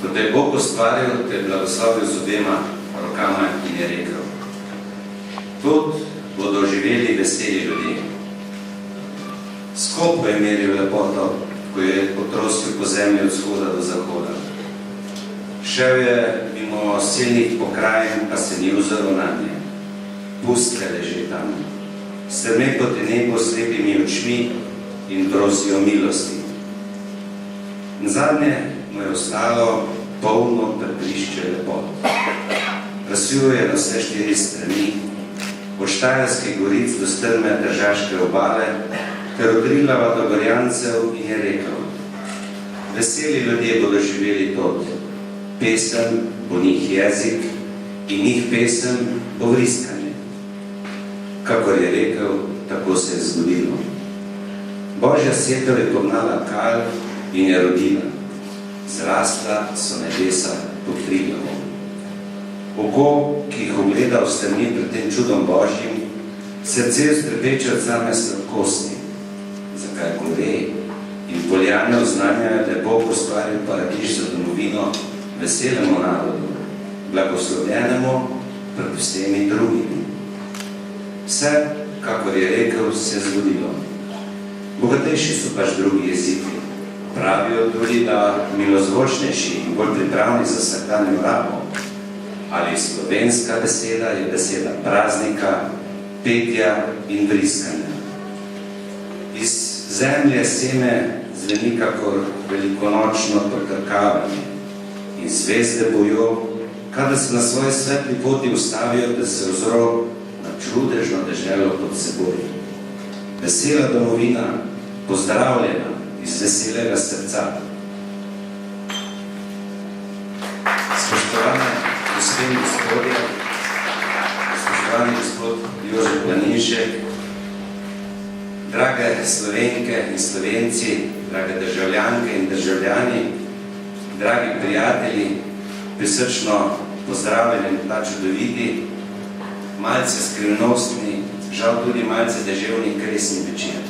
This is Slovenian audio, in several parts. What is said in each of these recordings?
Ko te je Bog ustvaril, te je blagoslovil z obema rokama in je rekel: Tod bodo živeli veseli ljudje. Skop je meril lepoto, ko je potrosil po zemlji od vzhoda do zahoda. Šel je mimo silnih pokrajin, pa se ni ozrl nanje. Pustke leži tam. Strme proti nebu s slepimi očmi in prosijo milosti. Nazadnje mu je ostalo polno pepelišče lepot. Razsvil je na vse 4 strani, od Štajerskih goric do strme Tržaške obale, ter od Rilava do Gorjancev, in je rekel: Veseli ljudje bodo živeli tod. Pesem bo njih jezik in njih pesem bo vriskanje. Kakor je rekel, tako se je zgodilo. Božja setev je pognala kal in je rodila. Zrasla so nebesa pod Triglom. Oko, ki jih ogleda v strani pred tem čudom Božjim, srce vztrepeče od same sladkosti. Zakaj gore in poljane oznanjajo, da je Bog ustvaril paradiž za domovino veselemu narodu, blagoslovljenemu pred vsemi drugimi. Vse, kakor je rekel, se je zgodilo. Bogatejši so pač drugi jeziki. Pravijo tudi, da milozvočnejši in bolj pripravni za vsakdanjo rabo. Ali slovenska beseda je beseda praznika, petja in vriskanja. Iz zemlje seme zveni kakor velikonočno potrkavanje in zvezde bojo, kadar se na svoji svetli poti ustavijo, da se ozro na čudežno deželo pod seboj. Vesela domovina, pozdravljena iz veselega srca. Spoštovane gospe in gospodje, spoštovani gospod Jože Planinšek, drage Slovenke in Slovenci, drage državljanke in državljani, dragi prijatelji, prisrčno pozdravljeni ta čudoviti, malce skrivnostni, žal tudi malce deževni kresni večer.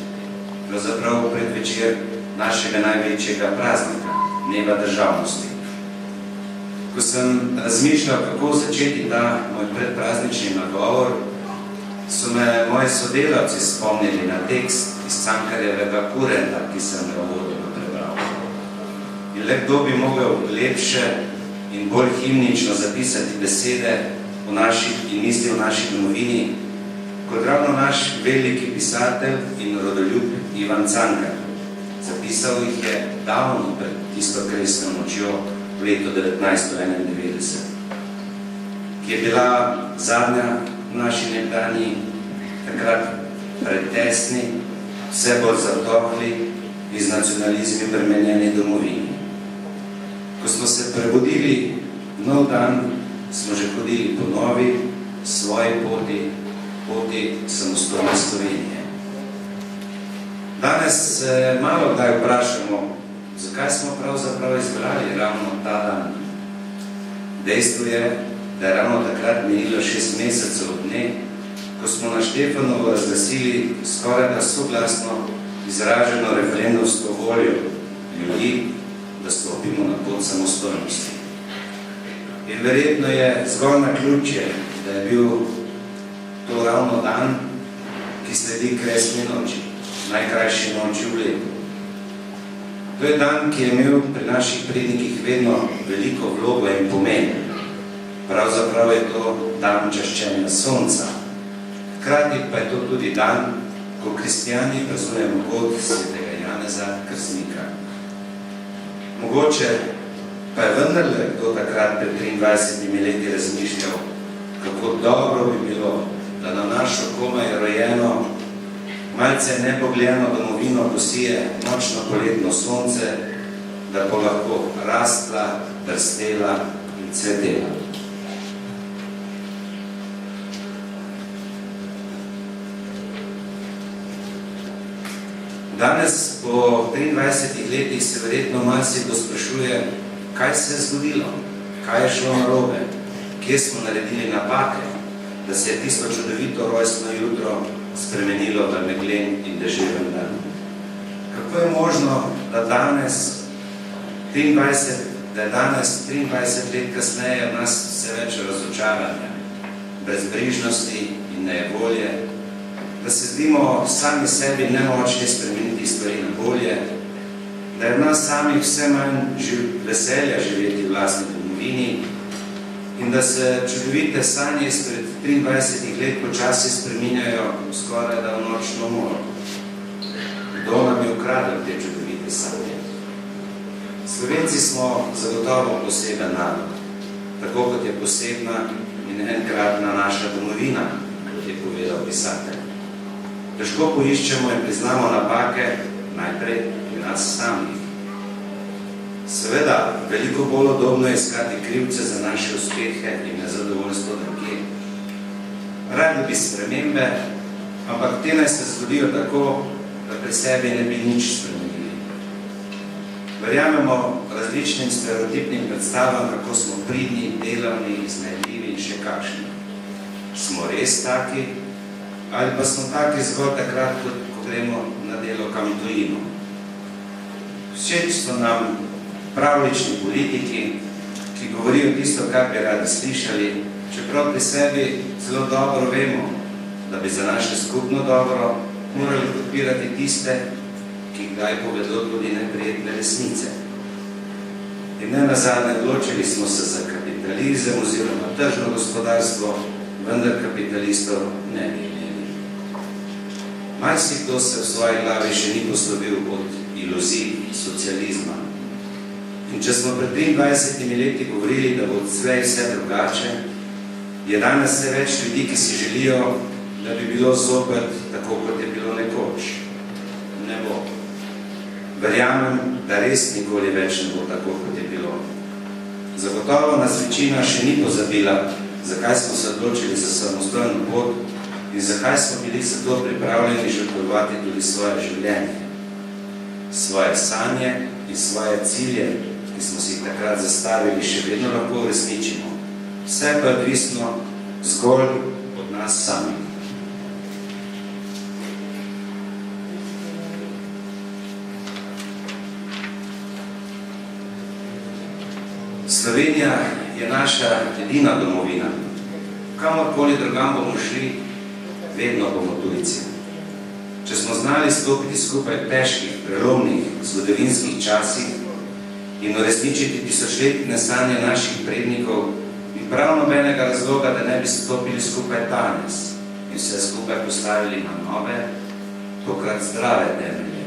Pravzaprav predvečer našega največjega praznika, dneva državnosti. Ko sem razmišljal, kako začeti ta moj predpraznični nagovor, so me moji sodelavci spomnili na tekst iz Cankarjevega Kurenta, ki sem ga uvodoma prebral. In le kdo bi mogel lepše in bolj himnično zapisati besede o naših in misli o naši domovini, kot ravno naš veliki pisatelj in rodoljub Ivan Cankar. Zapisal jih je davno pred tisto kresno nočjo v letu 1991, ki je bila zadnja v naši nekdanji, takrat pretesni, vse bolj zatohli in z nacionalizmi premenjeni domovini. Ko smo se prebudili v nov dan, smo že hodili po novi, svoji poti samostojne Slovenije. Danes se malo kdaj vprašamo, zakaj smo pravzaprav izbrali ravno ta dan. Dejstvo je, da je ravno takrat minilo 6 mesecev od dne, ko smo na Štefanovo razglasili skoraj da soglasno izraženo referendumsko voljo ljudi, da stopimo na pot samostojnosti. In verjetno je zgolj naključje, da je bil to ravno dan, ki sledi kresni noči, najkrajši noči v letu. To je dan, ki je imel pri naših prednikih vedno veliko vlogo in pomen. Pravzaprav je to dan čaščenja sonca. Hkrati pa je to tudi dan, ko kristjani praznujemo god svetega Janeza Krstnika. Mogoče pa je vendarle kdo takrat pred 23 leti razmišljal, kako dobro bi bilo, da na našo komaj rojeno, malce nepogledano domovino posije močno poletno sonce, da bo lahko rastla, brstela in cvetela. Danes, po 23 letih, se verjetno marsikdo sprašuje, kaj se je zgodilo, kaj je šlo narobe, kje smo naredili napake, da se je tisto čudovito rojstno jutro spremenilo v meglen in deževen dan. Kako je možno, da danes, 23 da je danes 23 let kasneje v nas vse več razočaranja, brezbrižnosti in nejevolje, da se zdimo sami sebi nemočni spremeniti stvari na bolje, da je v nas samih vse manj veselja živeti v vlastni domovini in da se čudovite sanje izpred 23 let počasi spreminjajo skoraj da v nočno moro. Kdo nam je ukradel te čudovite sanje? Slovenci smo zagotovo poseben narod, tako kot je posebna in enkratna naša domovina, kot je povedal pisatelj. Težko poiščemo in priznamo napake najprej pri nas samih. Seveda, veliko bolj udobno je iskati krivce za naše uspehe in nezadovoljstvo drugje. Radi bi spremembe, ampak te naj se zgodijo tako, da pri sebi ne bi nič spremenili. Verjamemo različnim stereotipnim predstavam, kako smo pridni, delavni, iznajdljivi in še kakšni. Smo res taki, ali pa smo taki zgolj takrat, ko gremo na delo kam tujino. Všeč so nam pravlični politiki, ki govorijo tisto, kar bi radi slišali, čeprav pri sebi zelo dobro vemo, da bi za naše skupno dobro morali podpirati tiste, ki kdaj povedo tudi neprijetne resnice. In ne nazadnje odločili smo se za kapitalizem oziroma tržno gospodarstvo, vendar kapitalistov ne bi imeli. Marsikdo se v svoji glavi še ni poslovil od iluzij socializma. In če smo pred 23 leti govorili, da bo odslej vse drugače, je danes vse več ljudi, ki si želijo, da bi bilo zopet tako, kot je bilo nekoč. Ne bo. Verjamem, da res nikoli več ne bo tako, kot je bilo. Zagotovo nas večina še ni pozabila, zakaj smo se odločili za samostojno pot in zakaj smo bili za to pripravljeni žrtvovati tudi svoje življenje, svoje sanje in svoje cilje, ki smo si jih takrat zastavili, še vedno lahko uresničimo. Vse pa je odvisno zgolj od nas samih. Slovenija je naša edina domovina. Kamorkoli drugam bomo šli, vedno bomo tujci. Če smo znali stopiti skupaj v težkih, prelomnih, zgodovinskih časih in uresničiti tisočletne sanje naših prednikov, ni prav nobenega razloga, da ne bi stopili skupaj danes in vse skupaj postavili na nove, tokrat zdrave temelje.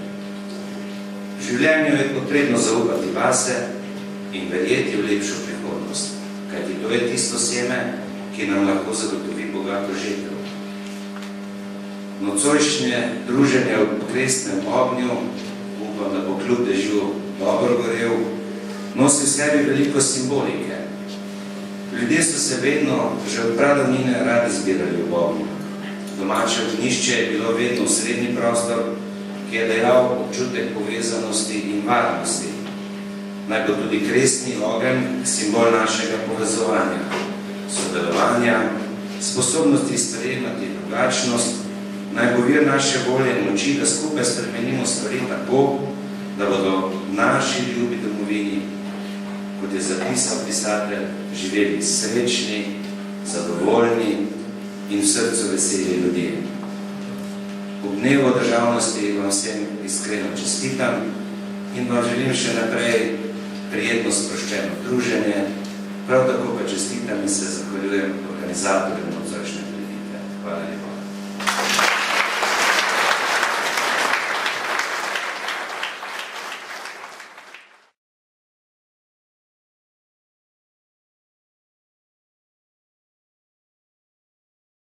V življenju je potrebno zaupati vase in verjeti v lepšo prihodnost, kajti to je tisto seme, ki nam lahko zagotovi bogato žetev. Nocojšnje druženje v kresnem ognju, upam, da bo kljub dežju dobro gorel, nosi v sebi veliko simbolike. Ljudje so se vedno, že od pradavnine, radi zbirali v ognju. Domače ognjišče je bilo vedno osrednji prostor, ki je dajal občutek povezanosti in varnosti. Naj bo tudi kresni ogenj simbol našega povezovanja, sodelovanja, sposobnosti sprejemati drugačnost, naj bo vir naše volje in moči, da skupaj spremenimo stvari tako, da bodo naši ljubi domovini, kot je zapisal pisatelj, živeli srečni, zadovoljni in v srcu veseli ljudje. Ob dnevu državnosti vam vsem iskreno čestitam in vam želim še naprej prijetno sproščeno druženje, prav tako pa čestitam in se zahvaljujem organizatorjem nocojšnjega